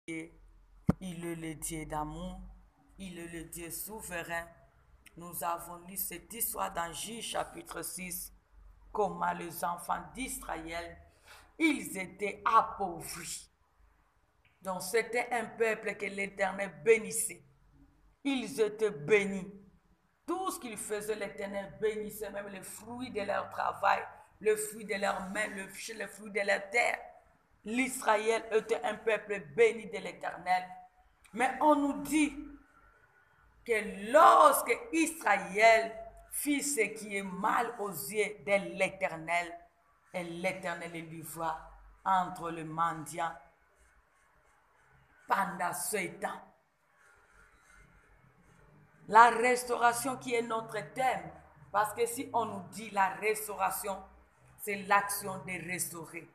Il est le Dieu d'amour, il est le Dieu souverain. Nous avons lu cette histoire dans Juge chapitre 6, comment les enfants d'Israël, ils étaient appauvris. Donc c'était un peuple que l'Éternel bénissait. Ils étaient bénis. Tout ce qu'ils faisaient, l'Éternel bénissait, même les fruits de leur travail, le fruit de leurs mains, le fruit de leur terre. L'Israël était un peuple béni de l'Éternel. Mais on nous dit que lorsque Israël fit ce qui est mal aux yeux de l'Éternel, et l'Éternel le livra entre les mendiants pendant ce temps. La restauration qui est notre thème, parce que si on nous dit la restauration, c'est l'action de restaurer.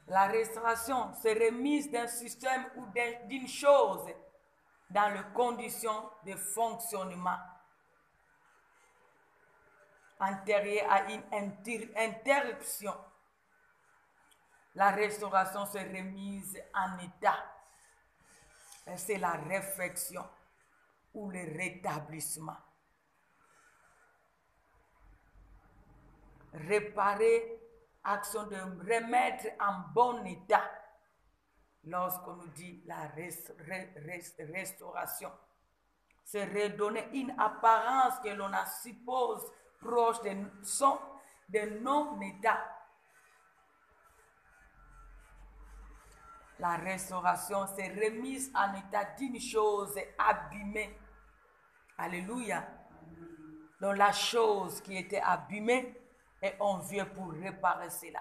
La restauration, c'est remise d'un système ou d'une chose dans les conditions de fonctionnement antérieures à une interruption. La restauration, c'est remise en état. C'est la réflexion ou le rétablissement. Réparer, action de remettre en bon état. Lorsqu'on nous dit la restauration, c'est redonner une apparence que l'on suppose proche de non-état. La restauration, c'est remise en état d'une chose abîmée. Alléluia. Donc la chose qui était abîmée, et on vient pour réparer cela.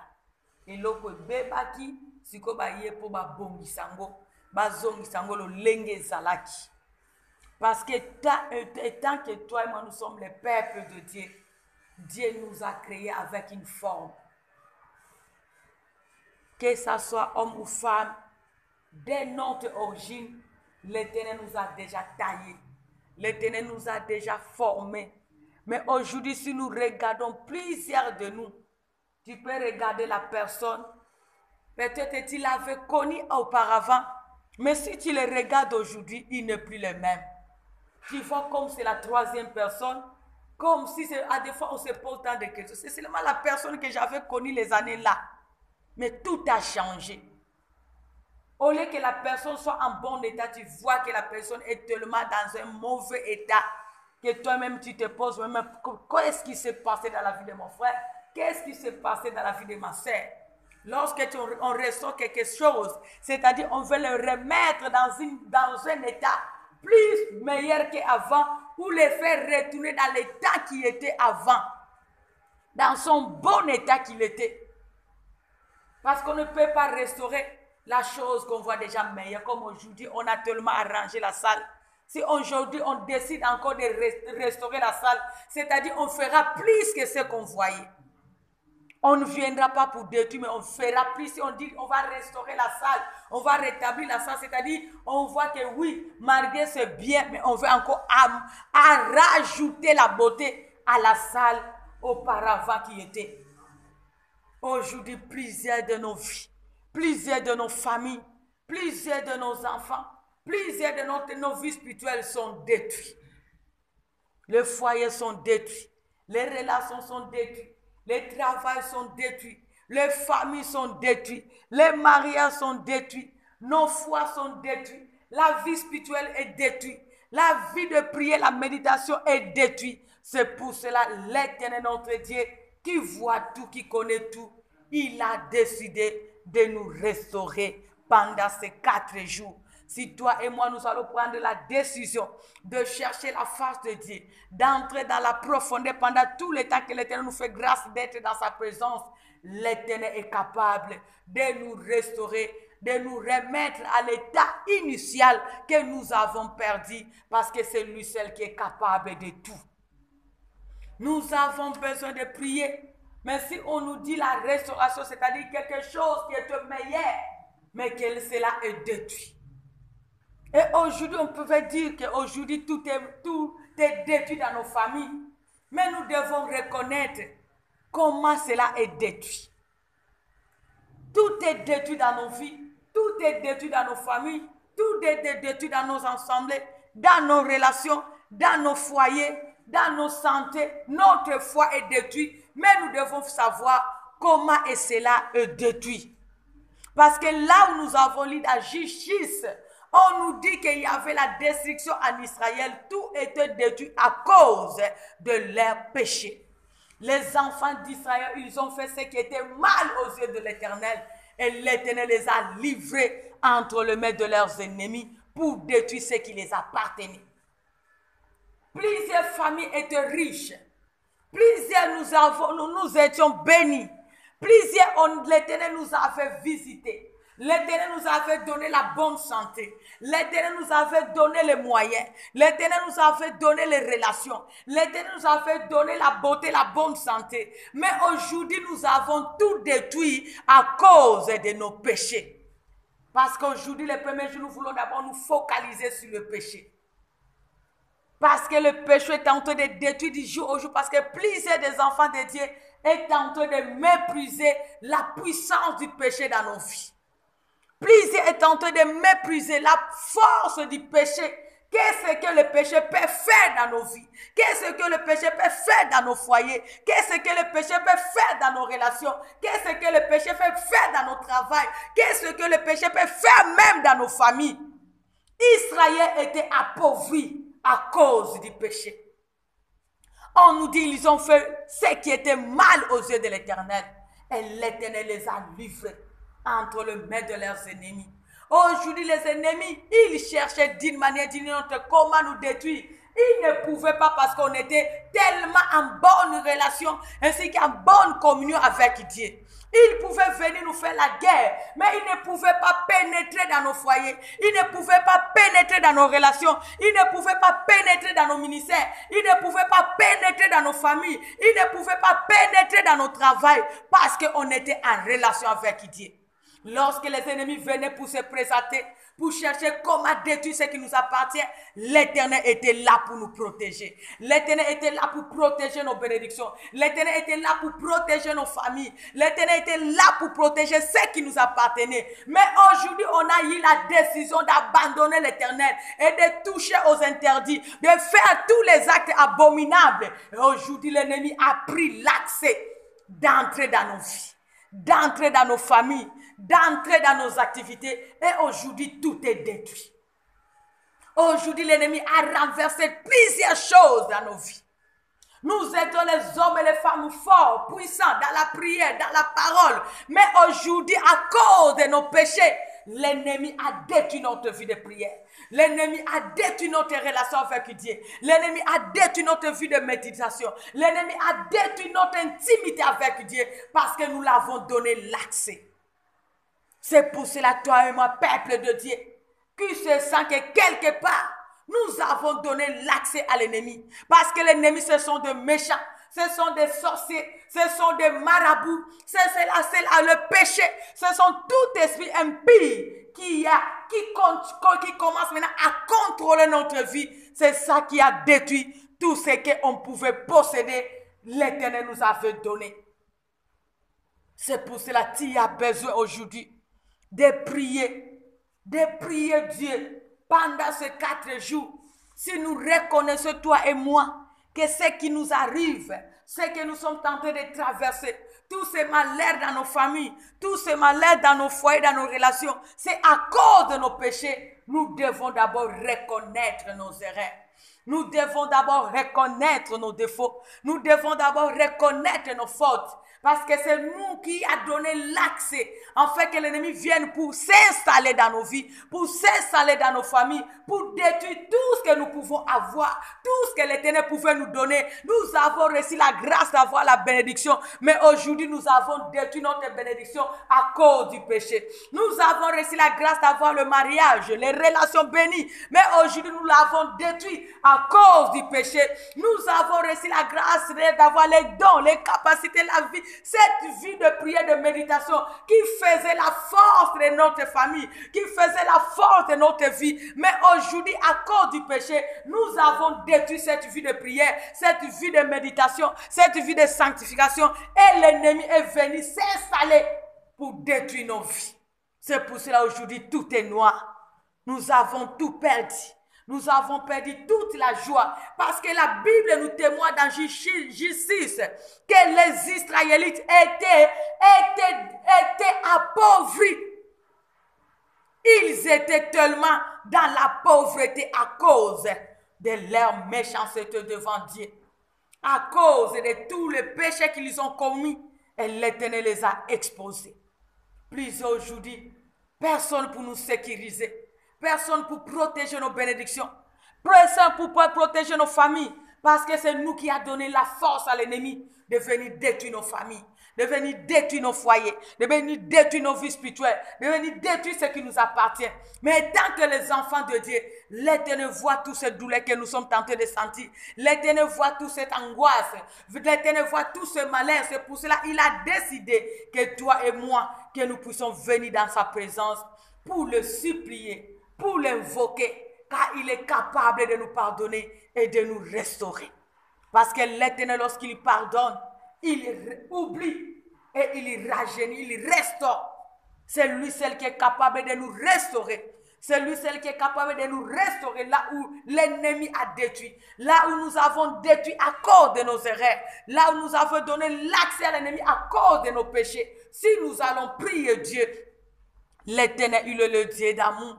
Et l'autre bébaki, si ko ba ye pour ba bongisango, ba zongisango lo lenge zalaki. Parce que tant que toi et moi nous sommes les peuples de Dieu, Dieu nous a créés avec une forme. Que ça soit homme ou femme, dès notre origine, l'Éternel nous a déjà taillés. L'Éternel nous a déjà formés. Mais aujourd'hui, si nous regardons plusieurs de nous, tu peux regarder la personne, peut-être tu l'avais connu auparavant, mais si tu le regardes aujourd'hui, il n'est plus le même. Tu vois comme c'est la troisième personne, comme si à des fois on se pose tant de questions. C'est seulement la personne que j'avais connue les années là. Mais tout a changé. Au lieu que la personne soit en bon état, tu vois que la personne est tellement dans un mauvais état que toi-même tu te poses même qu'est-ce qui s'est passé dans la vie de mon frère? Qu'est-ce qui s'est passé dans la vie de ma soeur? Lorsque on ressort quelque chose, c'est-à-dire on veut le remettre dans un état plus meilleur qu'avant ou le faire retourner dans l'état qui était avant, dans son bon état qu'il était. Parce qu'on ne peut pas restaurer la chose qu'on voit déjà meilleure. Comme aujourd'hui, on a tellement arrangé la salle. Si aujourd'hui, on décide encore de restaurer la salle, c'est-à-dire on fera plus que ce qu'on voyait. On ne viendra pas pour détruire, mais on fera plus. Si on dit on va restaurer la salle, on va rétablir la salle, c'est-à-dire on voit que oui, malgré c'est bien, mais on veut encore rajouter la beauté à la salle auparavant qui était. Aujourd'hui, plusieurs de nos vies, plusieurs de nos familles, plusieurs de nos enfants, plusieurs de nos vies spirituelles sont détruites. Les foyers sont détruits, les relations sont détruites, les travails sont détruits, les familles sont détruites, les mariages sont détruits, nos foi sont détruits, la vie spirituelle est détruite, la vie de prière, la méditation est détruite. C'est pour cela l'Éternel notre Dieu, qui voit tout, qui connaît tout, il a décidé de nous restaurer pendant ces 4 jours. Si toi et moi, nous allons prendre la décision de chercher la face de Dieu, d'entrer dans la profondeur pendant tout le temps que l'Éternel nous fait grâce d'être dans sa présence, l'Éternel est capable de nous restaurer, de nous remettre à l'état initial que nous avons perdu, parce que c'est lui seul qui est capable de tout. Nous avons besoin de prier. Mais si on nous dit la restauration, c'est-à-dire quelque chose qui est meilleur, mais que cela est détruit. Et aujourd'hui, on pouvait dire qu'aujourd'hui, tout est détruit dans nos familles. Mais nous devons reconnaître comment cela est détruit. Tout est détruit dans nos vies. Tout est détruit dans nos familles, tout est détruit dans nos assemblées, dans nos relations, dans nos foyers, dans nos santé. Notre foi est détruite, mais nous devons savoir comment et cela est détruit. Parce que là où nous avons lu la justice, on nous dit qu'il y avait la destruction en Israël. Tout était détruit à cause de leurs péchés. Les enfants d'Israël, ils ont fait ce qui était mal aux yeux de l'Éternel. Et l'Éternel les a livrés entre les mains de leurs ennemis pour détruire ce qui les appartenait. Plusieurs familles étaient riches. Plusieurs nous étions bénis. Plusieurs, l'Éternel nous avait visités. L'Éternel nous avait donné la bonne santé. L'Éternel nous avait donné les moyens. L'Éternel nous avait donné les relations. L'Éternel nous avait donné la beauté, la bonne santé. Mais aujourd'hui, nous avons tout détruit à cause de nos péchés. Parce qu'aujourd'hui, les premiers jours, nous voulons d'abord nous focaliser sur le péché. Parce que le péché est en train de détruire du jour au jour. Parce que plusieurs des enfants de Dieu est en train de mépriser la puissance du péché dans nos vies. Plusieurs est en train de mépriser la force du péché. Qu'est-ce que le péché peut faire dans nos vies? Qu'est-ce que le péché peut faire dans nos foyers? Qu'est-ce que le péché peut faire dans nos relations? Qu'est-ce que le péché peut faire dans notre travail? Qu'est-ce que le péché peut faire même dans nos familles? Israël était appauvri à cause du péché. On nous dit qu'ils ont fait ce qui était mal aux yeux de l'Éternel. Et l'Éternel les a livrés entre les mains de leurs ennemis. Aujourd'hui, les ennemis, ils cherchaient d'une manière ou d'une autre comment nous détruire. Ils ne pouvaient pas parce qu'on était tellement en bonne relation ainsi qu'en bonne communion avec Dieu. Ils pouvaient venir nous faire la guerre, mais ils ne pouvaient pas pénétrer dans nos foyers. Ils ne pouvaient pas pénétrer dans nos relations. Ils ne pouvaient pas pénétrer dans nos ministères. Ils ne pouvaient pas pénétrer dans nos familles. Ils ne pouvaient pas pénétrer dans nos travails parce qu'on était en relation avec Dieu. Lorsque les ennemis venaient pour se présenter, pour chercher comment détruire ce qui nous appartient, l'Éternel était là pour nous protéger. L'Éternel était là pour protéger nos bénédictions. L'Éternel était là pour protéger nos familles. L'Éternel était là pour protéger ce qui nous appartenait. Mais aujourd'hui, on a eu la décision d'abandonner l'Éternel et de toucher aux interdits, de faire tous les actes abominables. Et aujourd'hui, l'ennemi a pris l'accès d'entrer dans nos vies, d'entrer dans nos familles, d'entrer dans nos activités. Et aujourd'hui, tout est détruit. Aujourd'hui, l'ennemi a renversé plusieurs choses dans nos vies. Nous étions les hommes et les femmes forts, puissants dans la prière, dans la parole. Mais aujourd'hui, à cause de nos péchés, l'ennemi a détruit notre vie de prière. L'ennemi a détruit notre relation avec Dieu. L'ennemi a détruit notre vie de méditation. L'ennemi a détruit notre intimité avec Dieu parce que nous l'avons donné l'accès. C'est pour cela, toi et moi, peuple de Dieu, qui se sent que quelque part, nous avons donné l'accès à l'ennemi. Parce que l'ennemi, ce sont des méchants, ce sont des sorciers, ce sont des marabouts, c'est le péché, ce sont tout esprit impie qui commence maintenant à contrôler notre vie. C'est ça qui a détruit tout ce qu'on pouvait posséder, l'Éternel nous avait donné. C'est pour cela qu'il y a besoin aujourd'hui de prier Dieu pendant ces 4 jours. Si nous reconnaissons, toi et moi, que ce qui nous arrive, ce que nous sommes en train de traverser, tous ces malheurs dans nos familles, tous ces malheurs dans nos foyers, dans nos relations, c'est à cause de nos péchés. Nous devons d'abord reconnaître nos erreurs. Nous devons d'abord reconnaître nos défauts. Nous devons d'abord reconnaître nos fautes. Parce que c'est nous qui a donné l'accès, en fait, que l'ennemi vienne pour s'installer dans nos vies, pour s'installer dans nos familles, pour détruire tout ce que nous pouvons avoir, tout ce que l'Éternel pouvait nous donner. Nous avons reçu la grâce d'avoir la bénédiction, mais aujourd'hui, nous avons détruit notre bénédiction à cause du péché. Nous avons reçu la grâce d'avoir le mariage, les relations bénies, mais aujourd'hui, nous l'avons détruit à cause du péché. Nous avons reçu la grâce d'avoir les dons, les capacités, la vie, cette vie de prière, de méditation qui faisait la force de notre famille, qui faisait la force de notre vie. Mais aujourd'hui, à cause du péché, nous avons détruit cette vie de prière, cette vie de méditation, cette vie de sanctification. Et l'ennemi est venu s'installer pour détruire nos vies. C'est pour cela aujourd'hui tout est noir. Nous avons tout perdu. Nous avons perdu toute la joie. Parce que la Bible nous témoigne dans J6 que les Israélites étaient appauvris. Ils étaient tellement dans la pauvreté à cause de leur méchanceté devant Dieu. À cause de tous les péchés qu'ils ont commis, et l'Éternel les a exposés. Plus aujourd'hui, personne pour nous sécuriser. Personne pour protéger nos bénédictions. Personne pour protéger nos familles. Parce que c'est nous qui avons donné la force à l'ennemi de venir détruire nos familles, de venir détruire nos foyers, de venir détruire nos vies spirituelles, de venir détruire ce qui nous appartient. Mais tant que les enfants de Dieu, l'Éternel voit toutes ces douleurs que nous sommes tentés de sentir. L'Éternel voit toute cette angoisse. L'Éternel voit tout ce malheur. C'est pour cela qu'il a décidé que toi et moi, que nous puissions venir dans sa présence pour le supplier, pour l'invoquer, car il est capable de nous pardonner et de nous restaurer. Parce que l'Éternel, lorsqu'il pardonne, il oublie et il rajeunit, il restaure. C'est lui seul qui est capable de nous restaurer. C'est lui seul qui est capable de nous restaurer là où l'ennemi a détruit. Là où nous avons détruit à cause de nos erreurs. Là où nous avons donné l'accès à l'ennemi à cause de nos péchés. Si nous allons prier Dieu, l'Éternel, il est le Dieu d'amour.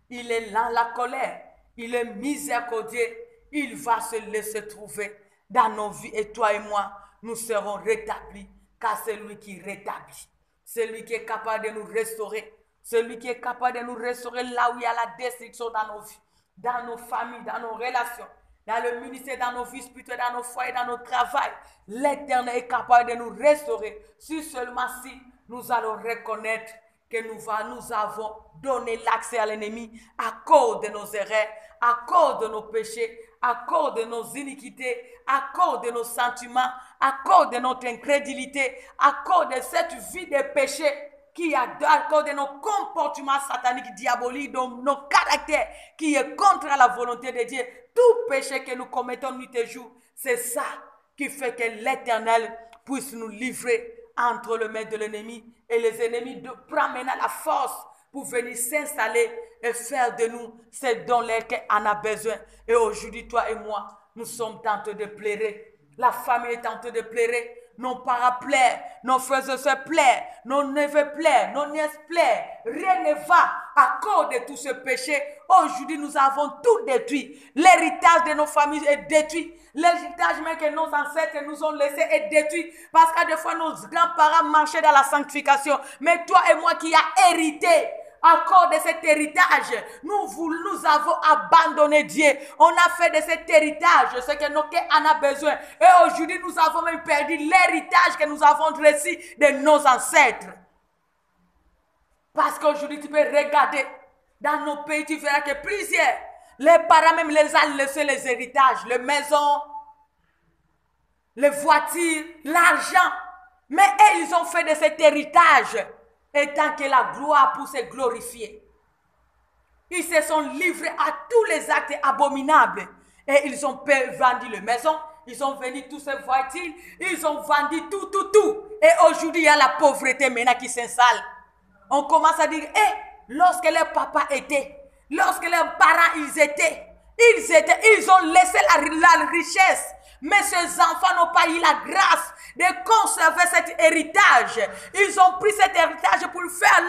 Il est lent la colère. Il est miséricordieux. Il va se laisser trouver dans nos vies. Et toi et moi, nous serons rétablis. Car c'est lui qui rétablit. C'est lui qui est capable de nous restaurer. C'est lui qui est capable de nous restaurer là où il y a la destruction dans nos vies, dans nos familles, dans nos relations, dans le ministère, dans nos vies spirituelles, dans nos foyers, dans notre travail. L'Éternel est capable de nous restaurer. Si seulement si nous allons reconnaître que nous avons donné l'accès à l'ennemi à cause de nos erreurs, à cause de nos péchés, à cause de nos iniquités, à cause de nos sentiments, à cause de notre incrédulité, à cause de cette vie de péché qui a à cause de nos comportements sataniques, diaboliques, de nos caractères qui est contre la volonté de Dieu. Tout péché que nous commettons nuit et jour, c'est ça qui fait que l'Éternel puisse nous livrer entre les mains de l'ennemi. Et les ennemis prennent maintenant la force pour venir s'installer et faire de nous ce dont qu'on a besoin. Et aujourd'hui, toi et moi, nous sommes tentés de pleurer. La famille est tentée de pleurer. Nos parents pleurent, nos frères et sœurs pleurent, nos neveux pleurent, nos nièces pleurent. Rien ne va à cause de tout ce péché. Aujourd'hui, nous avons tout détruit. L'héritage de nos familles est détruit. L'héritage même que nos ancêtres nous ont laissé est détruit. Parce qu'à des fois, nos grands-parents marchaient dans la sanctification. Mais toi et moi qui a hérité à cause de cet héritage, nous avons abandonné Dieu. On a fait de cet héritage ce que nos cœurs en a besoin. Et aujourd'hui, nous avons même perdu l'héritage que nous avons reçu de nos ancêtres. Parce qu'aujourd'hui, tu peux regarder dans nos pays, tu verras que plusieurs, les parents même les ont laissé les héritages, les maisons, les voitures, l'argent. Mais eux, ils ont fait de cet héritage et tant que la gloire pour se glorifier. Ils se sont livrés à tous les actes abominables. Et ils ont vendu les maisons, ils ont vendu toutes ces voitures, ils ont vendu tout. Et aujourd'hui, il y a la pauvreté maintenant qui s'installe. On commence à dire, lorsque les papas étaient, lorsque les parents ils ont laissé la richesse. Mais ces enfants n'ont pas eu la grâce de conserver cet héritage. Ils ont pris cet héritage pour faire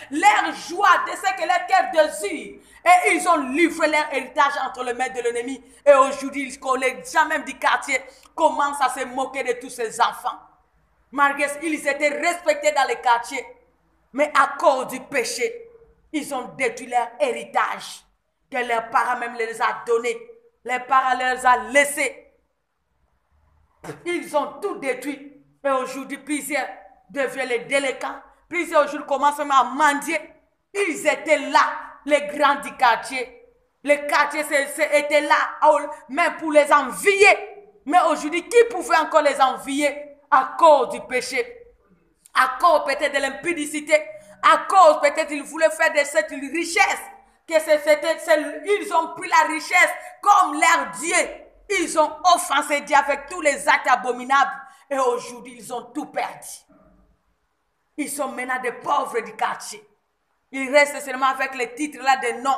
leur joie de ce que leur cœur désire. Et ils ont livré leur héritage entre les mains de l'ennemi. Et aujourd'hui, les gens même du quartier commencent à se moquer de tous ces enfants. Malgré qu'ils étaient respectés dans les quartiers. Mais à cause du péché, ils ont détruit leur héritage que leurs parents même les a donné. Les parents les ont laissés. Ils ont tout détruit. Et aujourd'hui, plusieurs deviennent les délinquants. Plusieurs aujourd'hui commencent même à mendier. Ils étaient là, les grands du quartier. Les quartiers étaient là, même pour les envier. Mais aujourd'hui, qui pouvait encore les envier à cause du péché? À cause peut-être de l'impudicité. À cause peut-être qu'ils voulaient faire de cette richesse. Ils ont pris la richesse comme leur Dieu. Ils ont offensé Dieu avec tous les actes abominables. Et aujourd'hui, ils ont tout perdu. Ils sont maintenant des pauvres du quartier. Ils restent seulement avec les titres là de nom.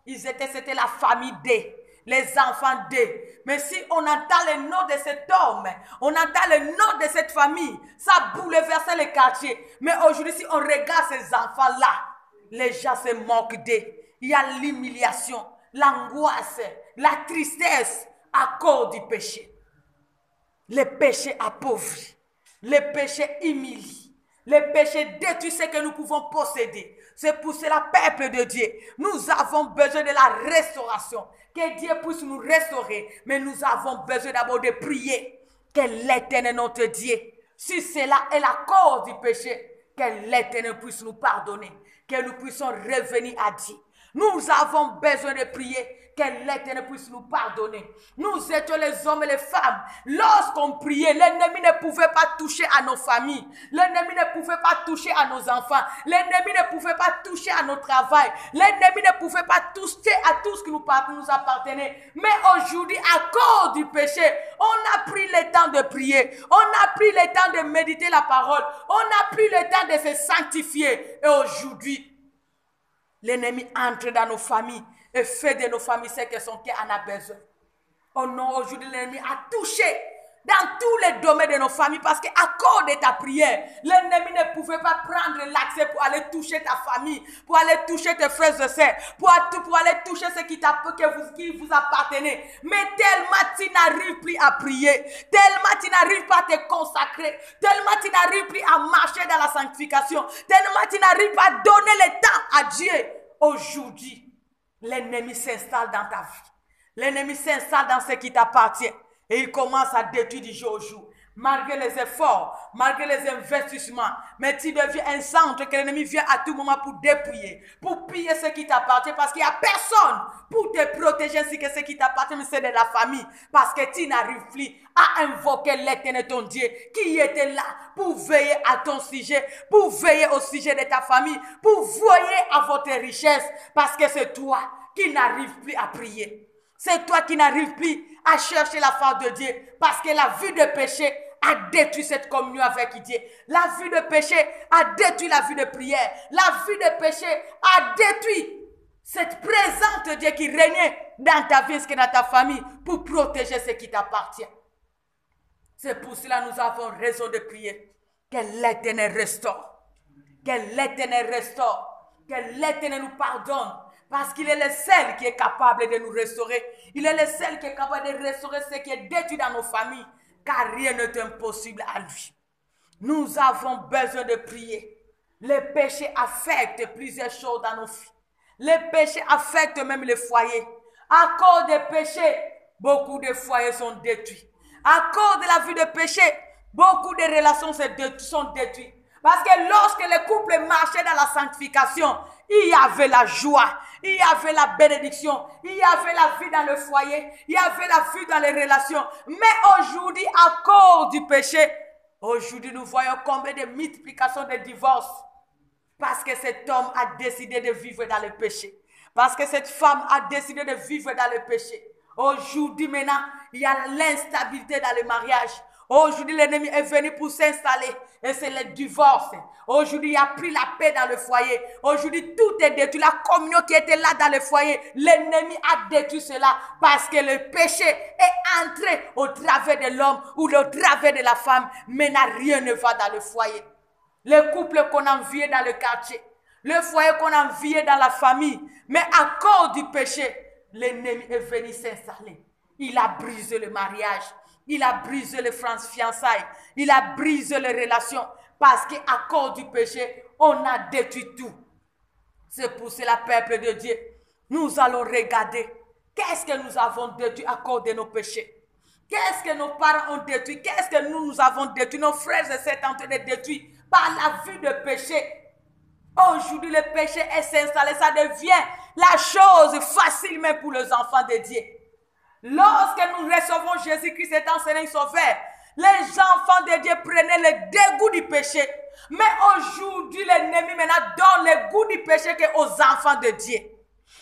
C'était la famille D, les enfants D. Mais si on entend le nom de cet homme, on entend le nom de cette famille, ça bouleverse les quartiers. Mais aujourd'hui, si on regarde ces enfants-là, les gens se moquent d'eux. Il y a l'humiliation, l'angoisse, la tristesse à cause du péché. Le péché appauvrit, le péché humilie, le péché détruit ce que nous pouvons posséder. C'est pour cela, peuple de Dieu, nous avons besoin de la restauration. Que Dieu puisse nous restaurer. Mais nous avons besoin d'abord de prier. Que l'Éternel, notre Dieu, si cela est la cause du péché, que l'Éternel puisse nous pardonner. Que nous puissions revenir à Dieu. Nous avons besoin de prier. Que l'Éternel puisse nous pardonner. Nous étions les hommes et les femmes. Lorsqu'on priait, l'ennemi ne pouvait pas toucher à nos familles. L'ennemi ne pouvait pas toucher à nos enfants. L'ennemi ne pouvait pas toucher à notre travail. L'ennemi ne pouvait pas toucher à tout ce qui nous appartenait. Mais aujourd'hui, à cause du péché, on a pris le temps de prier. On a pris le temps de méditer la parole. On a pris le temps de se sanctifier. Et aujourd'hui, l'ennemi entre dans nos familles et fait de nos familles ce que son cœur en a besoin. Oh non, aujourd'hui l'ennemi a touché dans tous les domaines de nos familles parce qu'à cause de ta prière, l'ennemi ne pouvait pas prendre l'accès pour aller toucher ta famille, pour aller toucher tes frères et sœurs, pour aller toucher ce qui vous appartenait. Mais tellement tu n'arrives plus à prier, tellement tu n'arrives pas à te consacrer, tellement tu n'arrives plus à marcher dans la sanctification, tellement tu n'arrives pas à donner le temps à Dieu. Aujourd'hui, l'ennemi s'installe dans ta vie. L'ennemi s'installe dans ce qui t'appartient. Et il commence à détruire du jour au jour. Malgré les efforts, malgré les investissements. Mais tu deviens un centre que l'ennemi vient à tout moment pour dépouiller, pour piller ce qui t'appartient. Parce qu'il n'y a personne pour te protéger ainsi que ce qui t'appartient, mais c'est de la famille. Parce que tu n'arrives plus à invoquer l'Éternel ton Dieu qui était là pour veiller à ton sujet, pour veiller au sujet de ta famille, pour veiller à votre richesse. Parce que c'est toi qui n'arrives plus à prier. C'est toi qui n'arrives plus à chercher la face de Dieu. Parce que la vie de péché a détruit cette communion avec Dieu. La vie de péché a détruit la vie de prière. La vie de péché a détruit cette présence de Dieu qui régnait dans ta vie et dans ta famille pour protéger ce qui t'appartient. C'est pour cela que nous avons raison de prier. Que l'Éternel restaure. Que l'Éternel restaure. Que l'Éternel nous pardonne. Parce qu'il est le seul qui est capable de nous restaurer. Il est le seul qui est capable de restaurer ce qui est détruit dans nos familles. Car rien n'est impossible à lui. Nous avons besoin de prier. Le péché affecte plusieurs choses dans nos vies. Le péché affecte même les foyers. À cause des péchés, beaucoup de foyers sont détruits. À cause de la vie de péché, beaucoup de relations sont détruites. Parce que lorsque les couples marchaient dans la sanctification, il y avait la joie, il y avait la bénédiction, il y avait la vie dans le foyer, il y avait la vie dans les relations. Mais aujourd'hui, à cause du péché, aujourd'hui nous voyons combien de multiplications de divorces. Parce que cet homme a décidé de vivre dans le péché. Parce que cette femme a décidé de vivre dans le péché. Aujourd'hui maintenant, il y a l'instabilité dans le mariage. Aujourd'hui, l'ennemi est venu pour s'installer. Et c'est le divorce. Aujourd'hui, il n'y a plus la paix dans le foyer. Aujourd'hui, tout est détruit. La communion qui était là dans le foyer, l'ennemi a détruit cela. Parce que le péché est entré au travers de l'homme ou au travers de la femme. Mais rien ne va dans le foyer. Le couple qu'on enviait dans le quartier. Le foyer qu'on enviait dans la famille. Mais à cause du péché, l'ennemi est venu s'installer. Il a brisé le mariage. Il a brisé les fiançailles. Il a brisé les relations. Parce qu'à cause du péché, on a détruit tout. C'est pour cela, peuple de Dieu, nous allons regarder qu'est-ce que nous avons détruit à cause de nos péchés. Qu'est-ce que nos parents ont détruit? Qu'est-ce que nous avons détruit? Nos frères et sœurs sont en train de détruire par la vie de péché. Aujourd'hui, le péché est s'installé. Ça devient la chose facile même pour les enfants de Dieu. Lorsque nous recevons Jésus-Christ étant Seigneur Sauveur, les enfants de Dieu prenaient le dégoût du péché. Mais aujourd'hui, l'ennemi maintenant donne le goût du péché aux enfants de Dieu.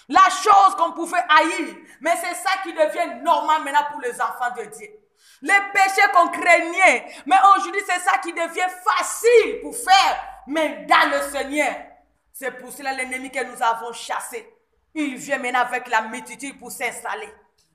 La chose qu'on pouvait haïr, mais c'est ça qui devient normal maintenant pour les enfants de Dieu. Le péché qu'on craignait, mais aujourd'hui c'est ça qui devient facile pour faire. Mais dans le Seigneur, C'est pour cela l'ennemi que nous avons chassé. Il vient maintenant avec la multitude pour s'installer.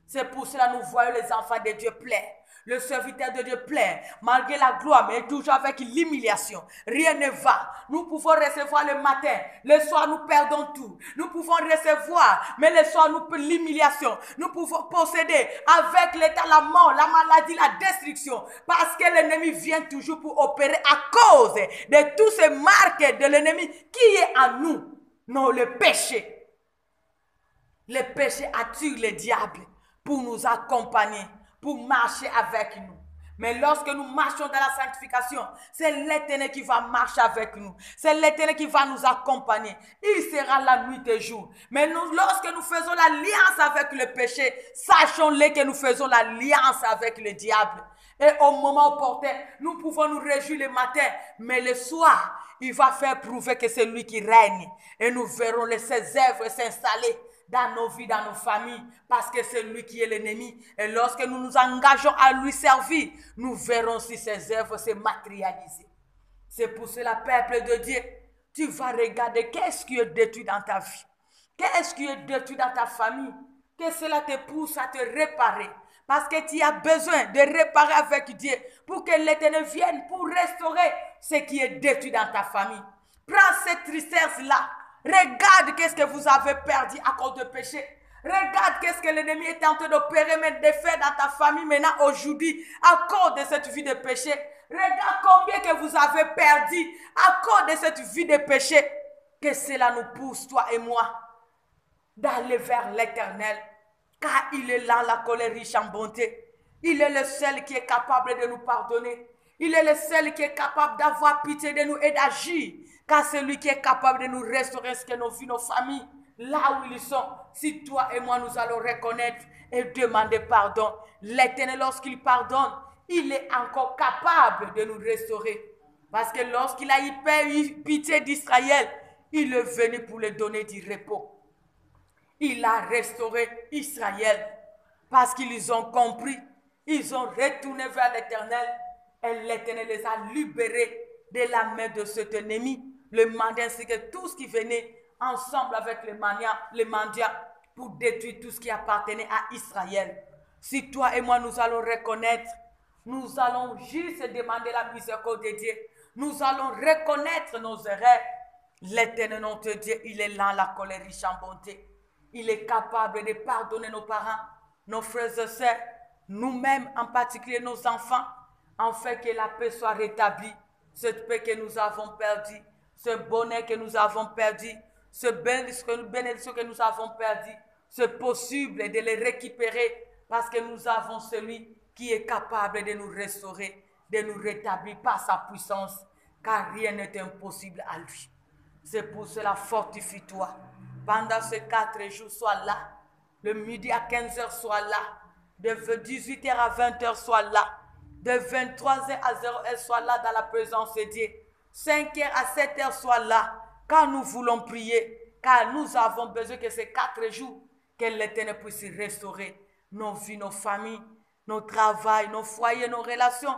C'est pour cela que nous voyons les enfants de Dieu plaire. Le serviteur de Dieu plaît, malgré la gloire, mais toujours avec l'humiliation. Rien ne va. Nous pouvons recevoir le matin, le soir nous perdons tout. Nous pouvons recevoir, mais le soir nous l'humiliation. Nous pouvons posséder avec l'état, la mort, la maladie, la destruction. Parce que l'ennemi vient toujours pour opérer à cause de tous ces marques de l'ennemi qui est en nous. Non, le péché. Le péché attire le diable pour nous accompagner, pour marcher avec nous. Mais lorsque nous marchons dans la sanctification, c'est l'Éternel qui va marcher avec nous. C'est l'Éternel qui va nous accompagner. Il sera la nuit et jour. Mais nous, lorsque nous faisons l'alliance avec le péché, sachons-le que nous faisons l'alliance avec le diable. Et au moment opportun, nous pouvons nous réjouir le matin, mais le soir, il va faire prouver que c'est lui qui règne. Et nous verrons ses œuvres s'installer dans nos vies, dans nos familles, parce que c'est lui qui est l'ennemi. Et lorsque nous nous engageons à lui servir, nous verrons si ses œuvres se matérialisent. C'est pour cela, peuple de Dieu, tu vas regarder qu'est-ce qui est détruit dans ta vie, qu'est-ce qui est détruit dans ta famille, que cela te pousse à te réparer. Parce que tu as besoin de réparer avec Dieu pour que l'Éternel vienne pour restaurer ce qui est détruit dans ta famille. Prends cette tristesse-là. Regarde qu'est-ce que vous avez perdu à cause de péché. Regarde qu'est-ce que l'ennemi est en train d'opérer, mais de faire dans ta famille maintenant aujourd'hui à cause de cette vie de péché. Regarde combien que vous avez perdu à cause de cette vie de péché. Que cela nous pousse, toi et moi, d'aller vers l'Éternel. Car il est là, la colère riche en bonté. Il est le seul qui est capable de nous pardonner. Il est le seul qui est capable d'avoir pitié de nous et d'agir. Car c'est lui qui est capable de nous restaurer ce que nos vies, nos familles, là où ils sont. Si toi et moi, nous allons reconnaître et demander pardon. L'Éternel, lorsqu'il pardonne, il est encore capable de nous restaurer. Parce que lorsqu'il a eu pitié d'Israël, il est venu pour lui donner du repos. Il a restauré Israël parce qu'ils ont compris. Ils ont retourné vers l'Éternel et l'Éternel les a libérés de la main de cet ennemi. Le mendiant, c'est que tout ce qui venait ensemble avec les mendiants pour détruire tout ce qui appartenait à Israël. Si toi et moi nous allons reconnaître, nous allons juste demander la miséricorde de Dieu. Nous allons reconnaître nos erreurs. L'Éternel, notre Dieu, il est là, la colère riche en bonté. Il est capable de pardonner nos parents, nos frères et sœurs, nous-mêmes, en particulier nos enfants, afin que la paix soit rétablie. Cette paix que nous avons perdue, ce bonheur que nous avons perdu, ce bénédiction que nous avons perdu, c'est possible de les récupérer parce que nous avons celui qui est capable de nous restaurer, de nous rétablir par sa puissance, car rien n'est impossible à lui. C'est pour cela, fortifie-toi. Pendant ces 4 jours, sois là. Le midi à 15h, sois là. De 18h à 20h, sois là. De 23h à 0h, sois là dans la présence de Dieu. 5h à 7h, sois là. Car nous voulons prier. Car nous avons besoin que ces 4 jours, que l'Éternel puisse restaurer nos vies, nos familles, nos travails, nos foyers, nos relations.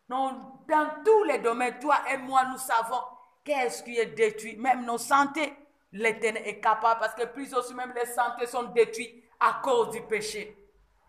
Dans tous les domaines, toi et moi, nous savons qu'est-ce qui est détruit. Même nos santé, l'Éternel est capable parce que plus aussi même les santé sont détruites à cause du péché.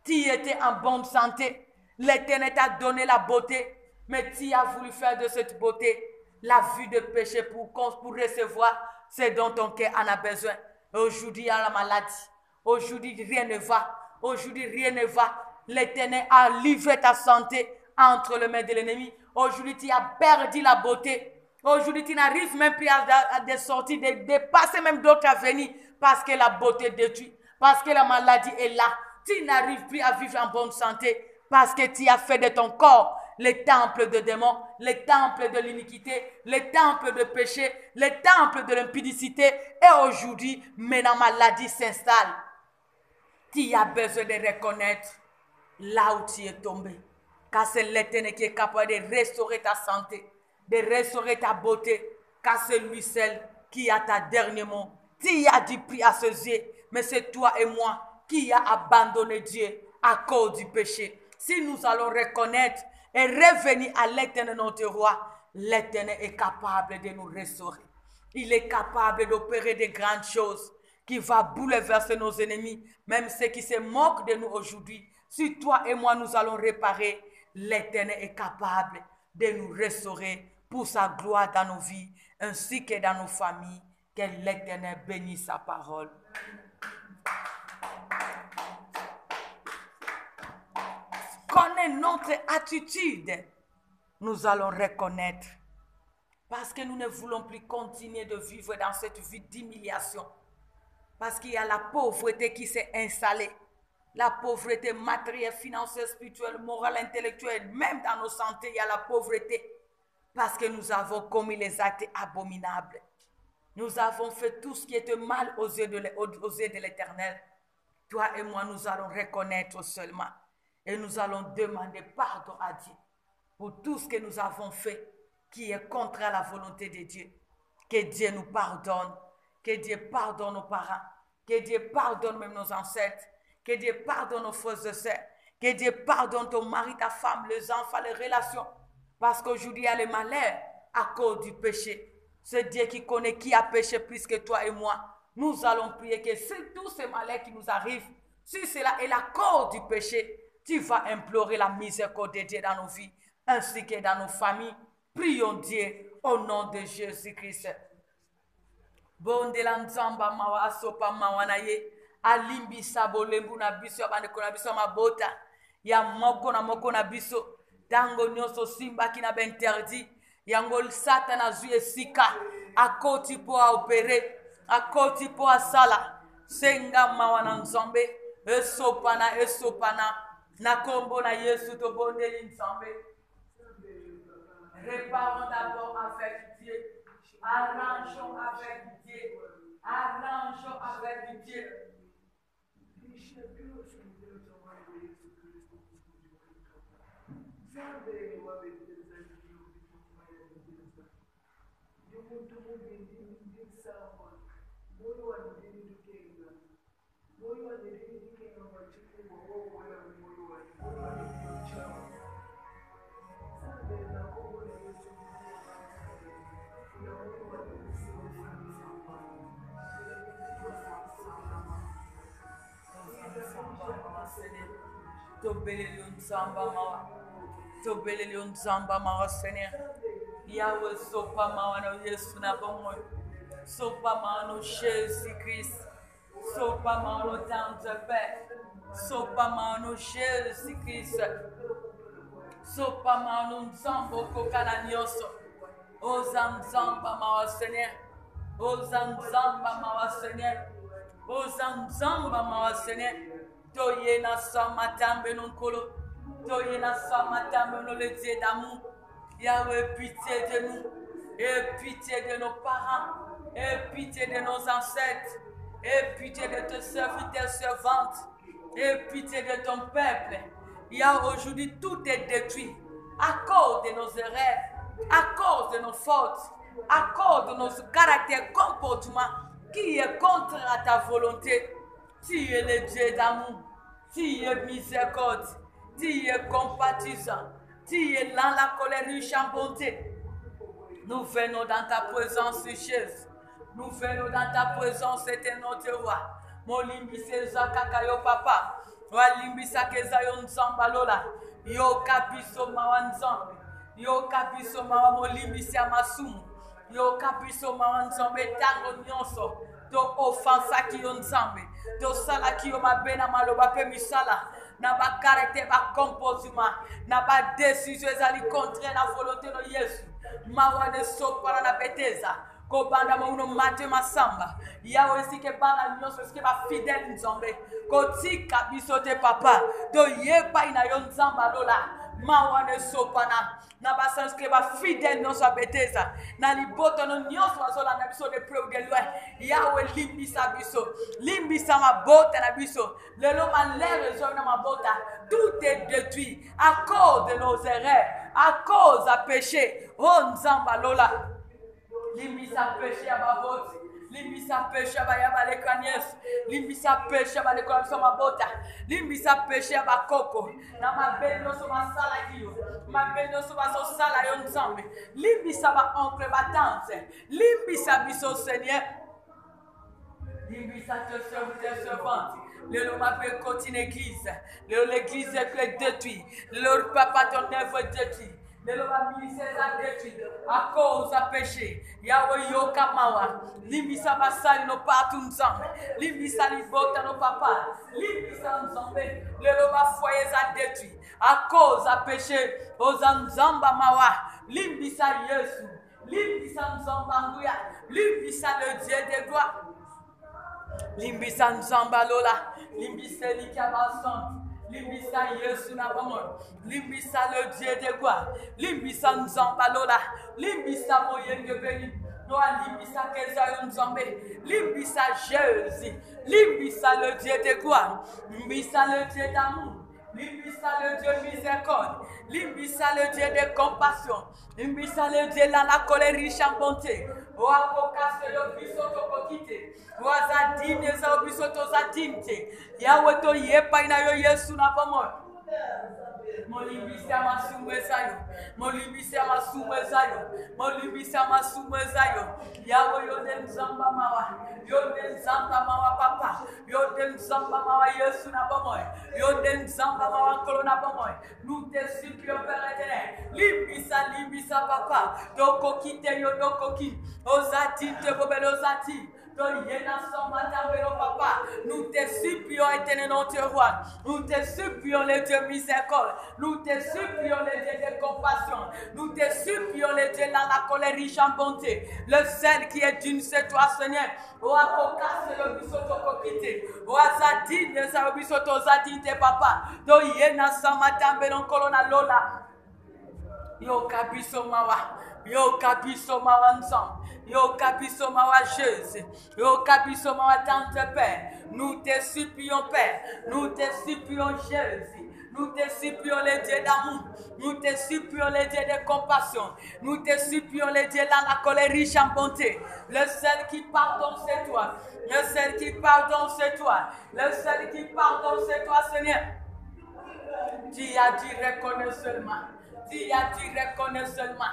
Tu étais en bonne santé, l'Éternel t'a donné la beauté, mais tu as voulu faire de cette beauté la vue de péché pour recevoir ce dont ton cœur en a besoin. Aujourd'hui, il y a la maladie. Aujourd'hui, rien ne va. Aujourd'hui, rien ne va. L'Éternel a livré ta santé entre les mains de l'ennemi. Aujourd'hui, tu as perdu la beauté. Aujourd'hui, tu n'arrives même plus à des sorties, de dépasser même d'autres avenirs parce que la beauté détruit, parce que la maladie est là. Tu n'arrives plus à vivre en bonne santé parce que tu as fait de ton corps le temple de démons, le temple de l'iniquité, le temple de péché, le temple de l'impudicité. Et aujourd'hui, maintenant, la maladie s'installe. Tu as besoin de reconnaître là où tu es tombé. Car c'est l'Éternel qui est capable de restaurer ta santé, de restaurer ta beauté, car c'est lui seul qui a ta dernier mot. Tu as du prix à ses yeux, mais c'est toi et moi qui a abandonné Dieu à cause du péché. Si nous allons reconnaître et revenir à l'Éternel notre roi, l'Éternel est capable de nous restaurer. Il est capable d'opérer de grandes choses qui va bouleverser nos ennemis, même ceux qui se moquent de nous aujourd'hui. Si toi et moi nous allons réparer, l'Éternel est capable de nous restaurer pour sa gloire dans nos vies, ainsi que dans nos familles. Que l'Éternel bénisse sa parole. Connais notre attitude, nous allons reconnaître. Parce que nous ne voulons plus continuer de vivre dans cette vie d'humiliation. Parce qu'il y a la pauvreté qui s'est installée. La pauvreté matérielle, financière, spirituelle, morale, intellectuelle. Même dans nos santé, il y a la pauvreté. Parce que nous avons commis les actes abominables. Nous avons fait tout ce qui était mal aux yeux de l'Éternel. Toi et moi, nous allons reconnaître seulement. Et nous allons demander pardon à Dieu pour tout ce que nous avons fait qui est contre la volonté de Dieu. Que Dieu nous pardonne. Que Dieu pardonne nos parents. Que Dieu pardonne même nos ancêtres. Que Dieu pardonne nos frères et sœurs. Que Dieu pardonne ton mari, ta femme, les enfants, les relations. Parce qu'aujourd'hui, il y a le malheur à cause du péché. C'est Dieu qui connaît qui a péché plus que toi et moi. Nous allons prier que si tous ces malheurs qui nous arrivent, si cela est la cause du péché, tu vas implorer la miséricorde de Dieu dans nos vies, ainsi que dans nos familles. Prions Dieu au nom de Jésus-Christ. Bondela nzamba mawa asopa mawa na ye. Alimbi sabo lembu na biso abandeko na biso mabota. Ya moko na biso. Tango nyoso simba ki na b'interdit. Yango satana zui esika. Akoti po a opere. Akoti po a sala. Senga mawa na nzambe. Esopana. Na kombo na Yesu to bondeli nzambe. Réparons d'abord avec Dieu. Arrangeons avec Dieu. Arrangeons avec Dieu. Tobelele nzamba mawa Seigneur. Yahweh sopa mawa no Yesu na bongo. Sopa mawa no Jésus-Christ. Sopa mawa no Tante Père. Sopa mawa no Jésus-Christ. Sopa mawa no nzambo kokana nyoso. Oza nzamba mawa Seigneur. Oza nzamba mawa Seigneur. Oza nzamba mawa Seigneur. Toye na samatambe non kolo. Toye na samatambe non le Dieu d'amour. Yahweh, pitié de nous. Et pitié de nos parents. Et pitié de nos ancêtres. Et pitié de tes serviteurs servantes. Et pitié de ton peuple. Yahweh, aujourd'hui tout est détruit. À cause de nos erreurs. À cause de nos fautes. À cause de nos caractères, comportements. Qui est contre ta volonté. Tu es le Dieu d'amour, tu es miséricorde, tu es compatissant, tu es dans la colère riche en bonté. Nous venons dans ta présence, Jésus. Nous venons dans ta présence, c'est notre roi. Molimbi seza kakayo papa, walimbi sakeza yo nzamba lola, yo kapiso mawa nzambe, yo kapiso mawa molimbi sia masumu, yo kapiso mawa nzambe tango nyonso. To offensa ki yo nzambe to sala ki yo mabena maloba pe misala na ba caractère ba comportement na ba décision ezali contre la volonté de Yesu mawane sopara na beteza ko banda mauno mate masamba yawe sike bana nyonso sike ba fidèle nzambe ko tika biso te papa to yepa ina yo nzamba lola mawane sopana na basanske ba fidèle nyonso abeteza na liboto no nyonso azola na biso de près de loin Yahweh limbisa biso limbisa mabota na biso lelo malheur ezo na mabota tout est détruit à cause de nos erreurs à cause de péché oh nzamba lola limbisa péché ya baboti limbisa péché ya bayaba lekanies Limbisa péché ba de corruption ma bota. Limbisa péché ba koko. Na ma beno so ma sala kiyo. Ma beno so ba so sala yo nzambe. Limbisa ba oncle ba tante. Limbisa biso Seigneur. Limbisa te servante. Le nom m'appelle continue l'église. L'église est détruite. Le papa ton œuvre est détruite. Le ministère est détruit à cause de péché. Yahweh yoka mawa. Limbisa basali no partout ensemble. Limbisa libota no papa. Limbisa ensemble. Le foyer est détruit à cause de péché. Ozanzamba mawa. Limbisa Yesu. Limbisa nzamba nguya. Limbisa le Dieu de gloire. Limbisa nzamba lola. Limbisa likabasan. Limbisa Yesu na bamon. Limbisa le Dieu de gloire. Limbisa nzamba lola. Limbisa moyenge beni. Noa limbisa kezayo nzambe. Limbisa Jésus. Limbisa le Dieu de gloire. Limbisa le Dieu d'amour. Limbisa le Dieu miséricorde. Limbisa le Dieu de compassion. Limbisa le Dieu la colère riche en bonté. Oakokase yo bisoto kokite. Oazadine za bisoto zadinte. Yahweh to yepa ina yo Yesu na pamoja. Molimbisa masumwezayo. Molimbisa masumwezayo. Molimbisa masumwezayo. Yahweh yode nzamba mawa. Yode nzamba mawa papa. Yode nzamba mawa Yesu na pamoja. Yode nzamba mawa kolo na pamoja. Nous te supplions Père éternel. Limbisa papa. Doko kite yo doko ki. Ozati te bobel ozati. Nous te supplions, éternel notre roi. Nous te supplions, le Dieu miséricorde. Nous te supplions, le Dieu de compassion. Nous te supplions, le Dieu dans la colère riche en bonté. Le seul qui est d'une, c'est toi, Seigneur. O akoka se le bisoto kokite. O azadine sa bisoto zadine papa. Do yena samatambe non kolona lola. Yo kabiso mawa. Yo kabiso mawa ensemble. Yo kabiso mawa Jésus. Yo kabiso mawa tante Père. Nous te supplions Père. Nous te supplions Jésus. Nous te supplions les dieux d'amour. Nous te supplions les dieux de compassion. Nous te supplions les dieux dans la colère riche en bonté. Le seul qui pardonne c'est toi. Le seul qui pardonne c'est toi. Le seul qui pardonne c'est toi Seigneur. Tu as dit reconnais seulement. Tu as dit reconnais seulement.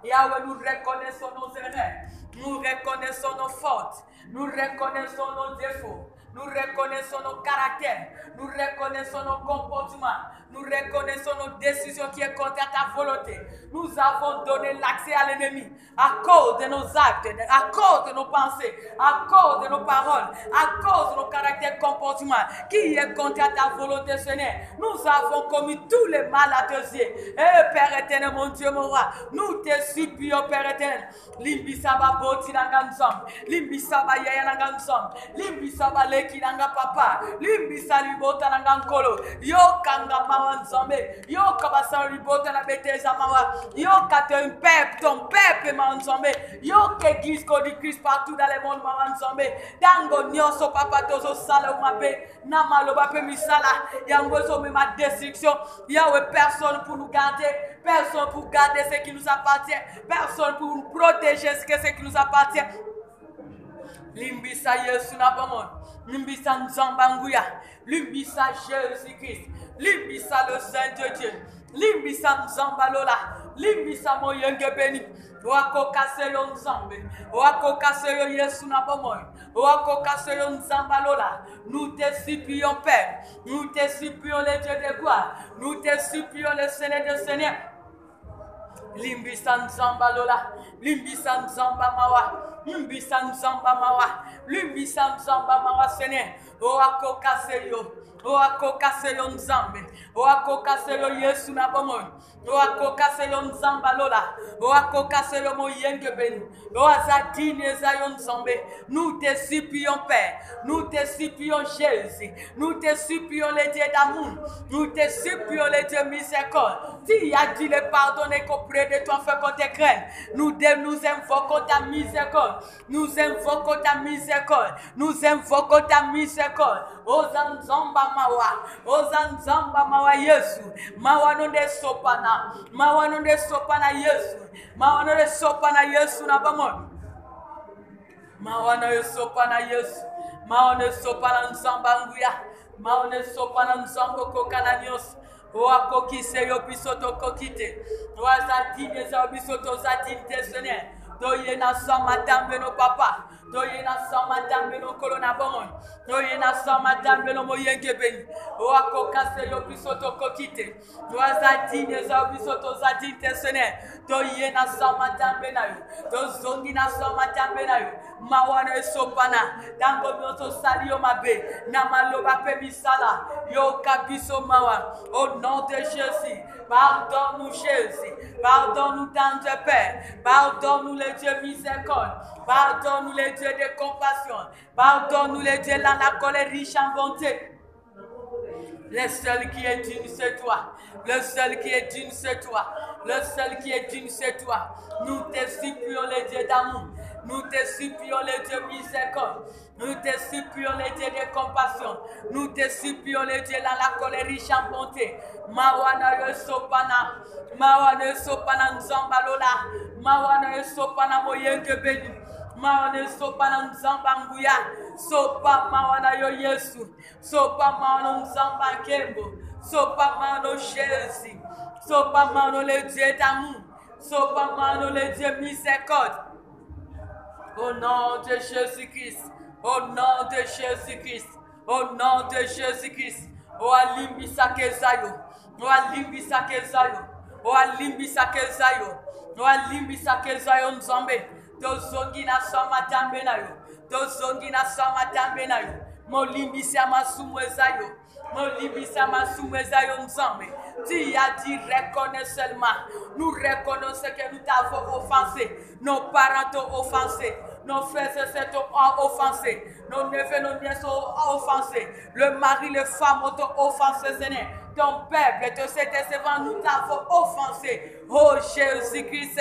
Yahweh, nous reconnaissons nos erreurs. Nous reconnaissons nos fautes. Nous reconnaissons nos défauts. Nous reconnaissons nos caractères. Nous reconnaissons nos comportements. Nous reconnaissons nos décisions qui sont contre ta volonté. Nous avons donné l'accès à l'ennemi à cause de nos actes, à cause de nos pensées, à cause de nos paroles, à cause de nos caractères, comportements qui est contre ta volonté, Seigneur. Nous avons commis tous les mal à tes yeux. Et Père éternel, mon Dieu, mon roi, nous te supplions, Père éternel. Limbisaba boti nangansom, limbisaba yaya nangansom, limbisaba leki nanga papa, limbisa libota nangankolo, yo kanga mawanzombe, yo kabasa libota na beteza mawa, yo kate un peuple, ton peuple mawanzombe, yo ke église du Christ partout dans le monde mawanzombe, dango nyoso papa tozo sala umabe, namaloba pe misala, yango so ma destruction, Yahweh personne pour nous garder, personne pour garder ce qui nous appartient, personne pour nous protéger ce qui nous appartient. Limbisa Yesu na bamon, limbisa Nzambanguya, limbisa Jésus-Christ, limbisa le Saint de Dieu, limbisa Nzambalola, limbisa moyenge beni, wako kaselo Nzambe, wako kaselo Yesu na bamon, wako kaselo Nzambalola. Nous te supplions Père, nous te supplions les dieux de gloire, nous te supplions le Seigneur de Seigneur. Limbisa Nzamba lola, limbisa Nzamba mawa, limbisa Nzamba mawa, limbisa Nzamba mawa Seigneur. O akokaseyo, o akokaseyo Nzambe, o akokaseyo Yesu na bomon, o akokaseyo Nzamba lola, o akokaseyo moyenge beni, o azadine zayo Nzambe. Nous te supplions Père, nous te supplions Jésus, nous te supplions les dieux d'amour, nous te supplions les dieux miséricorde. Tu as dit le pardonner qu'auprès de toi fait qu'on te craigne. Nous invoquons ta miséricorde. Nous invoquons ta miséricorde. Nous invoquons ta miséricorde. Ozanzamba mawa. Ozanzamba mawa Yesu. Mawa no de sopana. Mawa no de sopana Yesu. Mawa no de sopana Yesu na bamon. Mawa no de sopana Yesu. Maone sopana nzamba nguya. Maone sopana nzambo kokananios. Oako kise yo bisoto kokite. Oazatine za bisoto zatine Seigneur. Doye na sama tambe no papa. Doye na sama tambe no kolona bon. Doye na sama tambe no moyenge beni. Oako kase yo bisoto kokite. Oazatine za bisoto zatine Seigneur. Doye na sama tambe na yo. Dozongi na sama tambe na yo. Mawana sopana. Dango noto salio mabe. Namaloba pemisala. Yo kabiso mawa. Au nom de Jésus. Pardonne-nous Jésus. Pardonne-nous tendre Père. Pardonne-nous les dieux miséricorde. Pardonne-nous les dieux de compassion. Pardonne-nous les dieux dans la colère riche en bonté. Le seul qui est digne, c'est toi. Le seul qui est digne, c'est toi. Le seul qui est digne, c'est toi. Nous te supplions les dieux d'amour. Nous te supplions les dieux miséricorde. Nous te supplions les dieux de compassion. Nous te supplions les dieux dans la colère riche en bonté. Mawana yo sopana. Mawana yo sopana nzamba lola. Mawana yo sopana moyenge beni. Mawana sopana nzamba nguya. Sopa mawana yo Yesu. Sopa mawana nzamba kembo. Sopa mawana Jésus. Sopa mawana le Dieu d'amour. Sopa mawana le Dieu miséricorde. Au nom de Jésus-Christ. Au nom de Jésus-Christ. Au nom de Jésus-Christ. O alimbisa kezayo. O alimbisa kezayo. O alimbisa kezayo. O alimbisa kezayo nzambe. Tozongi na sama tambe na yo. Tozongi na sama tambe na yo. Molimbisa masumwezayo. Molimbisa masumwezayo nzambe. Tu as dit reconnais seulement. Nous reconnaissons que nous t'avons offensé. Nos parents t'ont offensé. Nos frères et sœurs t'ont offensé. Nos neveux, nos nièces t'ont offensé. Le mari, les femmes t'ont offensé, Seigneur. Ton peuple, te s'est servant, nous t'avons offensé. Oh Jésus-Christ.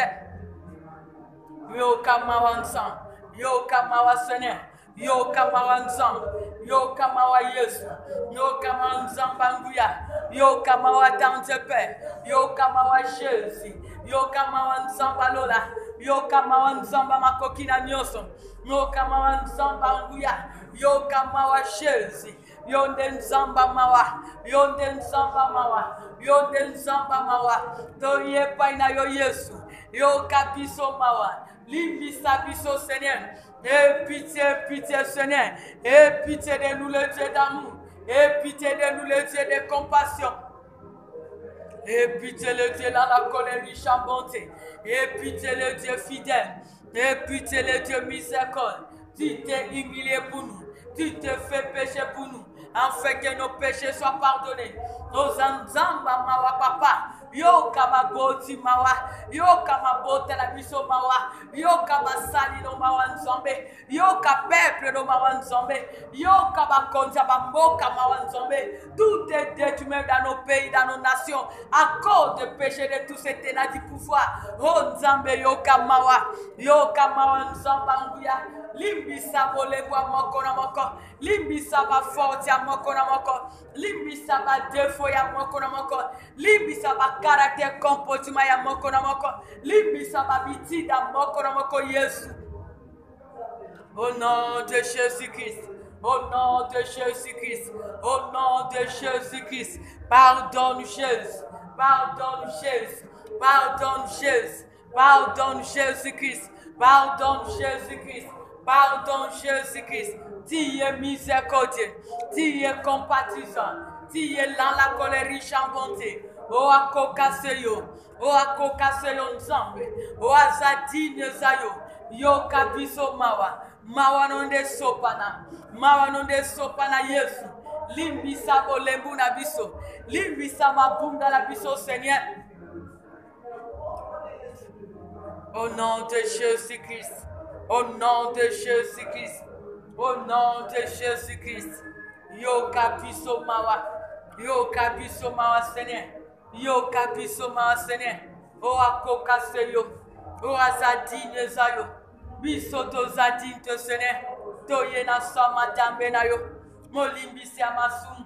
Yo kamawa nzam. Yo kamawa Seigneur. Yo kamawa nzam. Yo kamawa Yesu. Yo kamawa nzam banguya. Yo kamawa tante Père. Yo kamawa Jésus. Yo kamawa nzamba lola. Yo kamawa nzamba makokina nyoso. Yo kamawa nzamba nguya. Yo kamawa Jésus. Yo nzamba mawa. Yo nzamba mawa. Yo nzamba mawa. Doye paina yo Yesu. Yo kapiso mawa. Limbisa biso Seigneur. Et pitié Seigneur. Et pitié de nous le Dieu d'amour. Et pitié de nous le Dieu de compassion. Et pitié le Dieu dans la colère riche en bonté. Et pitié le Dieu fidèle. Et pitié le Dieu miséricorde. Tu t'es humilié pour nous. Tu te fais pécher pour nous. Afin que nos péchés soient pardonnés. Nos anzamba mawa papa. Yo kama boti mawa. Yo kama bote la biso mawa. Yo kama sali no mawa nzombe. Yo ka peuple no mawa nzombe. Yo kama konza bamboka mawa nzombe. Tout est détruit même dans nos pays, dans nos nations. À cause de péché de tous ces ténats du pouvoir. Oh nzambe yo kamawa. Yo kamawa nzamba nguya. Limbisa volebwa moko na moko. Limbisa ba force ya moko na moko. Limbisa ba défaut ya moko na moko. Limbisa ba caractère comportement ya moko na moko. Limbisa ba biti da moko na moko Yesu. Au nom de Jésus-Christ. Au nom de Jésus-Christ. Au nom de Jésus-Christ. Pardonne Jésus. Pardonne Jésus. Pardonne Jésus. Pardonne Jésus-Christ. Pardonne Jésus-Christ. Pardonne Jésus-Christ. Tu es miséricordieux. Tu es compatissant. Tu es dans la colère riche en bonté. O akokaseyo. O akokaseyo nzambe. O azadine zayo. Yo kabiso mawa. Mawa nonde sopana. Mawa nonde sopana Yesu. Limbisa bolembu na biso. Limbisa mabunda la biso Seigneur. Au nom de Jésus-Christ. Au nom de Jésus-Christ. Au nom de Jésus-Christ. Yo kabiso mawa. Yo kabiso mawa Seigneur. Yo kabiso mawa Seigneur. O akokaseyo. O azadine zayo. Biso to zadine to Seigneur. Toye na sama tambe na yo. Molimbisi amasum.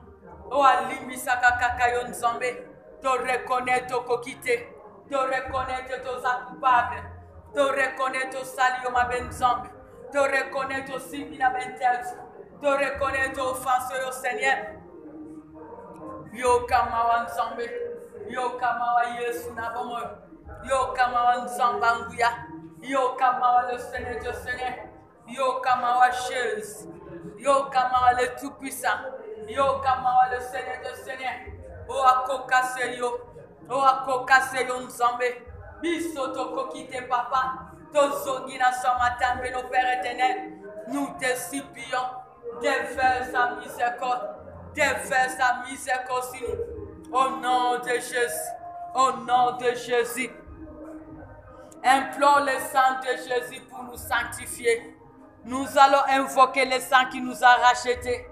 O alimbisa kakakayo nzambe. To reconnaître to kokite. To reconnaître to coupable. To reconnaître to salio ma benzambe. To reconnaître to simbi na bentel. te reconnaître offense au Seigneur. Yo kamawa nzambe, yo kamawa Yesu na bomo, yo kamawa nzamba nguya, yo kamawa le Seigneur de Seigneur, yo kamawa Jésus, yo kamawa le Tout-Puissant, yo kamawa le Seigneur de Seigneur, o akokase yo nzambe, biso toko kite papa, tozogi na samatambe nos Père éternel, nous te supplions, déverse sa miséricorde. Déverse sa miséricorde sur nous. Au nom de Jésus. Au nom de Jésus. Implore le sang de Jésus pour nous sanctifier. Nous allons invoquer le sang qui nous a rachetés.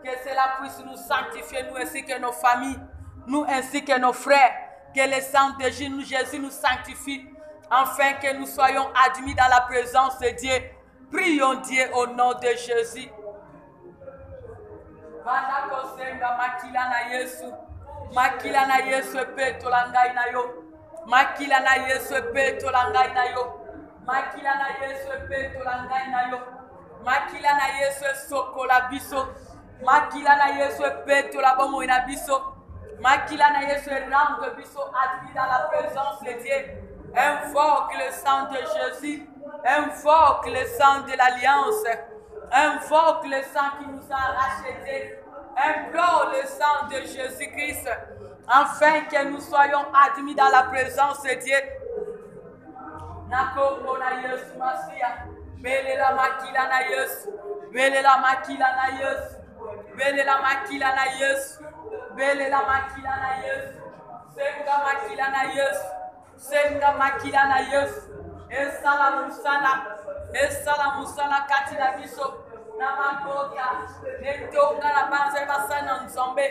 Que cela puisse nous sanctifier, nous ainsi que nos familles, nous ainsi que nos frères. Que le sang de Jésus nous sanctifie, afin que nous soyons admis dans la présence de Dieu. Prions Dieu au nom de Jésus. Makila na Yesu, makila na Yesu peto langai na yo, makila na Yesu peto langai na yo, makila na Yesu peto langai na yo, makila na Yesu sokola biso, makila na Yesu peto la bomo ina biso, makila na Yesu rende biso admis dans la présence de Dieu. Invoque le sang de Jésus, invoque le sang de l'alliance. Invoque le sang qui nous a rachetés. Implore le sang de Jésus-Christ afin que nous soyons admis dans la présence de Dieu. Nakoko na Yesu Masia. Bele la makila na Yesu. Bele la makila na Yesu. Bele la makila na Yesu. Bele la makila na Yesu. Senga makila na Yesu. Senga makila na Yesu. Esala musana katina biso na makota netonga na banze basana nzombe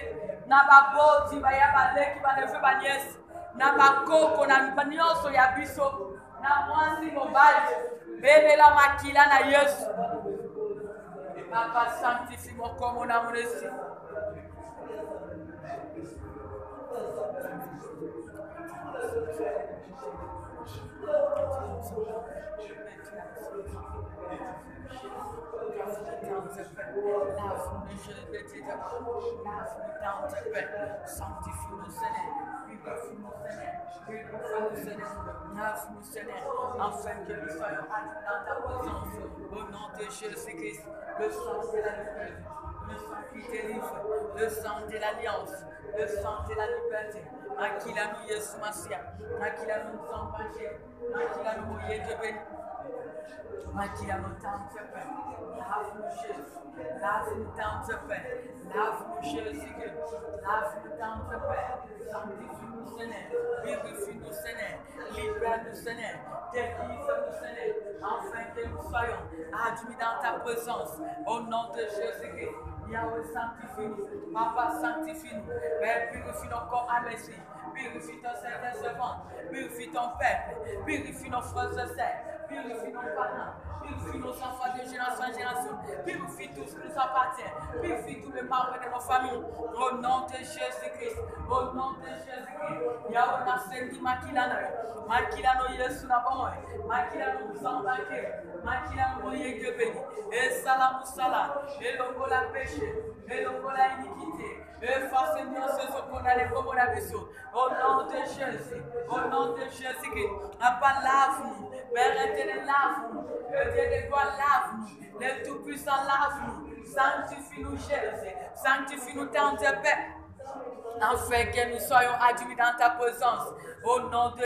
na baboti baya baleki banefe banyesi na bakoko na nyonso ya biso na mwasi mobali belela makila na Yesu. Papa sanctifie mon comme on a mon esprit. Sanctifie-nous, Seigneur, purifie-nous, Seigneur, lave-nous, Seigneur, afin que nous soyons admis dans ta présence. Au nom de Jésus-Christ, le sang de la liberté, le sang qui délivre, le sang de l'alliance, le sang de la liberté. Akila nous Yesu Masia, Akila nous Zambangé, Akila nous Yedebeni. Makila nous tente paix, lave-nous Jésus, lave-nous tente paix, lave-nous Jésus, lave-nous tente paix, sanctifie-nous Seigneur, purifie-nous Seigneur, libère-nous Seigneur, délivre-nous Seigneur, afin que nous soyons admis dans ta présence, au nom de Jésus-Christ. Yahweh, sanctifie-nous, Papa, sanctifie-nous, Père, purifie nos corps à l'esprit, purifie ton Saint-Servant, purifie ton peuple, purifie nos frères et sœurs, purifie nos parents, purifie nos enfants de génération en génération, purifie tout ce qui nous appartient, purifie tous les membres de nos familles, au nom de Jésus-Christ, au nom de Jésus-Christ. Yahweh, na sendi makilano Yesu na bomoe, makilano muzambake, makilano moyegebeni, et salamusala, et longola péché, et longola iniquité, efface-nous ce qu'on a les comme on a besoin. Au nom de Jésus, au nom de Jésus-Christ, Papa, lave-nous, Père éternel, lave-nous, le Dieu de gloire, lave-nous, le Tout-Puissant, lave-nous, sanctifie-nous, Jésus, sanctifie-nous dans ta paix, afin que nous soyons admis dans ta présence, au nom de